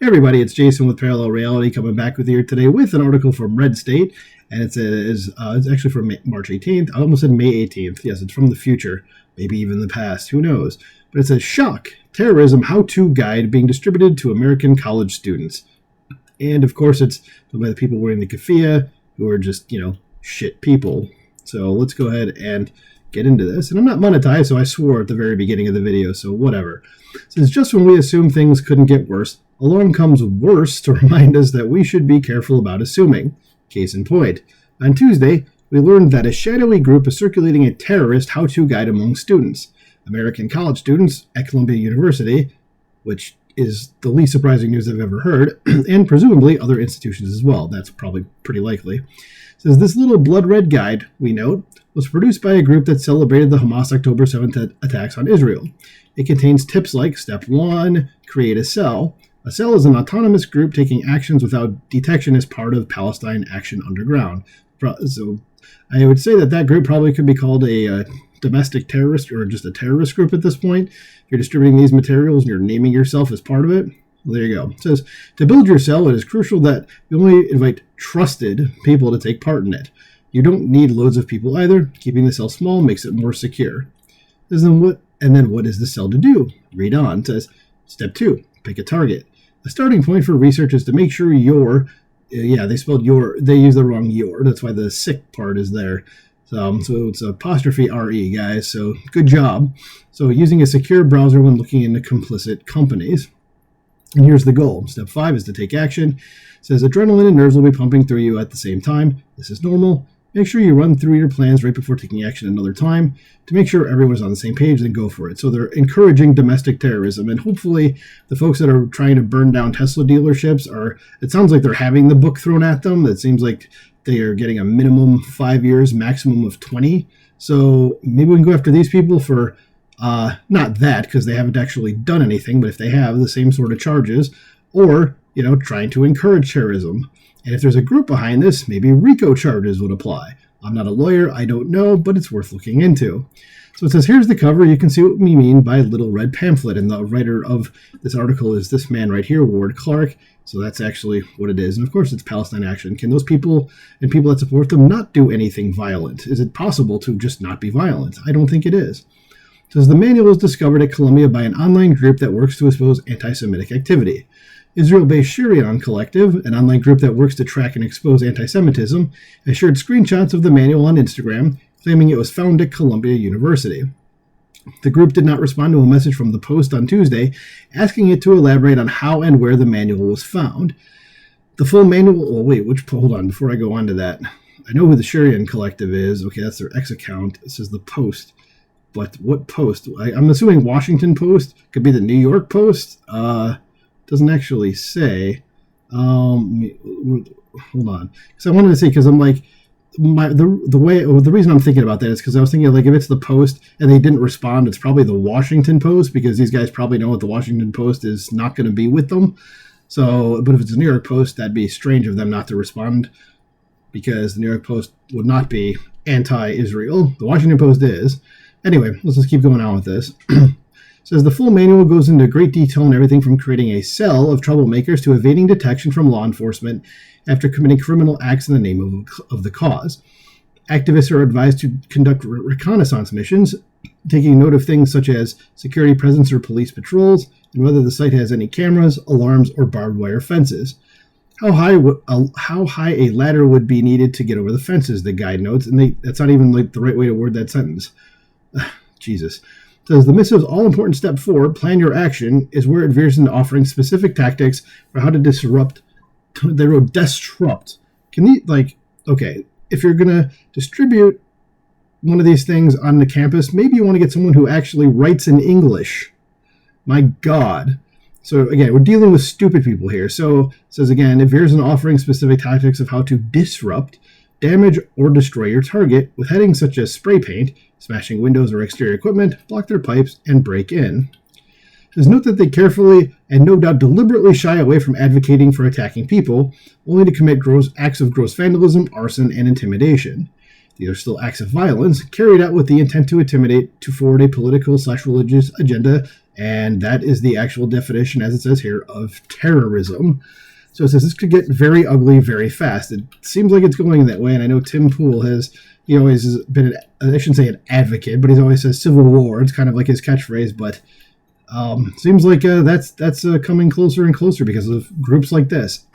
Hey everybody, it's Jason with Parallel Reality coming back with you today with an article from Red State, and it's actually from March 18th. I almost said May 18th. Yes, it's from the future, maybe even the past. Who knows? But it says, Shock, Terrorism How-To Guide being distributed to American college students. And of course, it's by the people wearing the keffiyeh, who are just, shit people. So let's go ahead and get into this. And I'm not monetized, so I swore at the very beginning of the video, so whatever. It says, just when we assumed things couldn't get worse, along comes worse to remind us that we should be careful about assuming. Case in point. On Tuesday, we learned that a shadowy group is circulating a terrorist how-to guide among students. American college students at Columbia University, which is the least surprising news I've ever heard, and presumably other institutions as well. That's probably pretty likely. It says, this little blood red guide, we note, was produced by a group that celebrated the Hamas October 7th attacks on Israel. It contains tips like, Step 1, create a cell. A cell is an autonomous group taking actions without detection as part of Palestine Action Underground. So I would say that group probably could be called a domestic terrorist or just a terrorist group at this point. If you're distributing these materials and you're naming yourself as part of it, well, there you go. It says, to build your cell, it is crucial that you only invite trusted people to take part in it. You don't need loads of people either. Keeping the cell small makes it more secure. And then what is the cell to do? Read on. It says, Step 2, pick a target. The starting point for research is to make sure they spelled your, they used the wrong your. That's why the sick part is there. So it's apostrophe RE, guys. So good job. So using a secure browser when looking into complicit companies. And here's the goal. Step 5 is to take action. It says adrenaline and nerves will be pumping through you at the same time. This is normal. Make sure you run through your plans right before taking action another time to make sure everyone's on the same page, then go for it. So they're encouraging domestic terrorism, and hopefully the folks that are trying to burn down Tesla dealerships it sounds like they're having the book thrown at them. It seems like they are getting a minimum 5 years, maximum of 20. So maybe we can go after these people for, not that, because they haven't actually done anything, but if they have the same sort of charges, or, trying to encourage terrorism. And if there's a group behind this, maybe RICO charges would apply. I'm not a lawyer, I don't know, but it's worth looking into. So it says, here's the cover. You can see what we mean by little red pamphlet. And the writer of this article is this man right here, Ward Clark. So that's actually what it is. And of course, it's Palestine Action. Can those people and people that support them not do anything violent? Is it possible to just not be violent? I don't think it is. It says, the manual was discovered at Columbia by an online group that works to expose anti-Semitic activity. Israel-based Shurian Collective, an online group that works to track and expose anti-Semitism, has shared screenshots of the manual on Instagram, claiming it was found at Columbia University. The group did not respond to a message from the Post on Tuesday, asking it to elaborate on how and where the manual was found. The full manual... hold on, before I go on to that. I know who the Shurian Collective is. Okay, that's their X account. This is the Post. But what Post? I'm assuming Washington Post. Could be the New York Post. Doesn't actually say. Hold on, because I wanted to say, because I'm like, the reason I'm thinking about that is because I was thinking, like, if it's the Post and they didn't respond, it's probably the Washington Post, because these guys probably know what the Washington Post is not going to be with them. So, but if it's the New York Post, that'd be strange of them not to respond, because the New York Post would not be anti-Israel. The Washington Post is. Anyway, let's just keep going on with this. Says the full manual goes into great detail on everything from creating a cell of troublemakers to evading detection from law enforcement after committing criminal acts in the name of the cause. Activists are advised to conduct reconnaissance missions, taking note of things such as security presence or police patrols, and whether the site has any cameras, alarms, or barbed wire fences. How high a ladder would be needed to get over the fences, the guide notes, and that's not even like the right way to word that sentence. Jesus. Says the missive's all-important step 4, plan your action, is where it veers into offering specific tactics for how to disrupt. They wrote disrupt. Okay, if you're going to distribute one of these things on the campus, maybe you want to get someone who actually writes in English. My God. So again, we're dealing with stupid people here. So it says again, it veers into offering specific tactics of how to disrupt, damage, or destroy your target with headings such as spray paint, smashing windows or exterior equipment, block their pipes, and break in. Just note that they carefully and no doubt deliberately shy away from advocating for attacking people, only to commit acts of gross vandalism, arson, and intimidation. These are still acts of violence carried out with the intent to intimidate, to forward a political/religious agenda, and that is the actual definition, as it says here, of terrorism. So it says this could get very ugly very fast. It seems like it's going that way, and I know Tim Pool he always has been, I shouldn't say an advocate, but he's always says civil war. It's kind of like his catchphrase, but seems like that's coming closer and closer because of groups like this.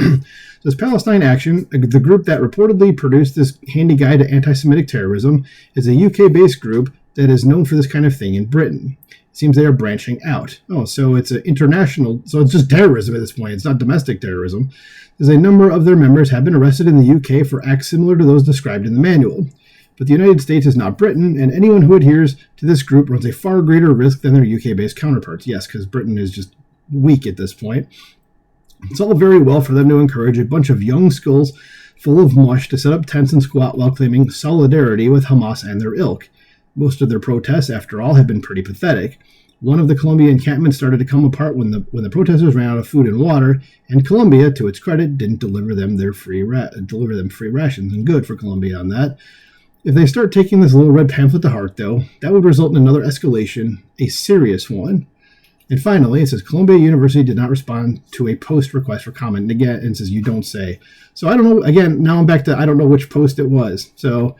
This Palestine Action, the group that reportedly produced this handy guide to anti-Semitic terrorism, is a UK-based group that is known for this kind of thing in Britain. It seems they are branching out. Oh, so it's an international, so it's just terrorism at this point. It's not domestic terrorism. There's a number of their members have been arrested in the UK for acts similar to those described in the manual. But the United States is not Britain, and anyone who adheres to this group runs a far greater risk than their UK-based counterparts. Yes, because Britain is just weak at this point. It's all very well for them to encourage a bunch of young skulls full of mush to set up tents and squat while claiming solidarity with Hamas and their ilk. Most of their protests, after all, have been pretty pathetic. One of the Colombia encampments started to come apart when the protesters ran out of food and water, and Colombia, to its credit, didn't deliver them free rations, and good for Colombia on that. If they start taking this little red pamphlet to heart, though, that would result in another escalation, a serious one. And finally, it says Columbia University did not respond to a post request for comment. And again, it says you don't say. So I don't know. Again, now I'm back to I don't know which post it was. So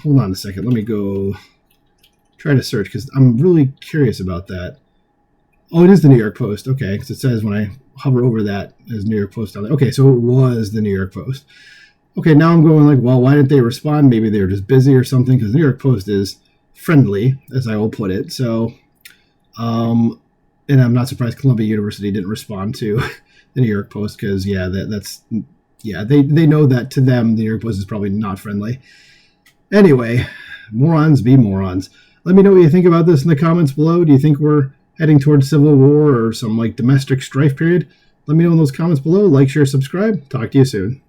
hold on a second. Let me go try to search because I'm really curious about that. Oh, it is the New York Post. Okay, because it says when I hover over that, there's New York Post on there. Okay, so it was the New York Post. Okay, now I'm going like, well, why didn't they respond? Maybe they were just busy or something because the New York Post is friendly, as I will put it. So, and I'm not surprised Columbia University didn't respond to the New York Post because, yeah, they know that to them, the New York Post is probably not friendly. Anyway, morons be morons. Let me know what you think about this in the comments below. Do you think we're heading towards civil war or some like domestic strife period? Let me know in those comments below. Like, share, subscribe. Talk to you soon.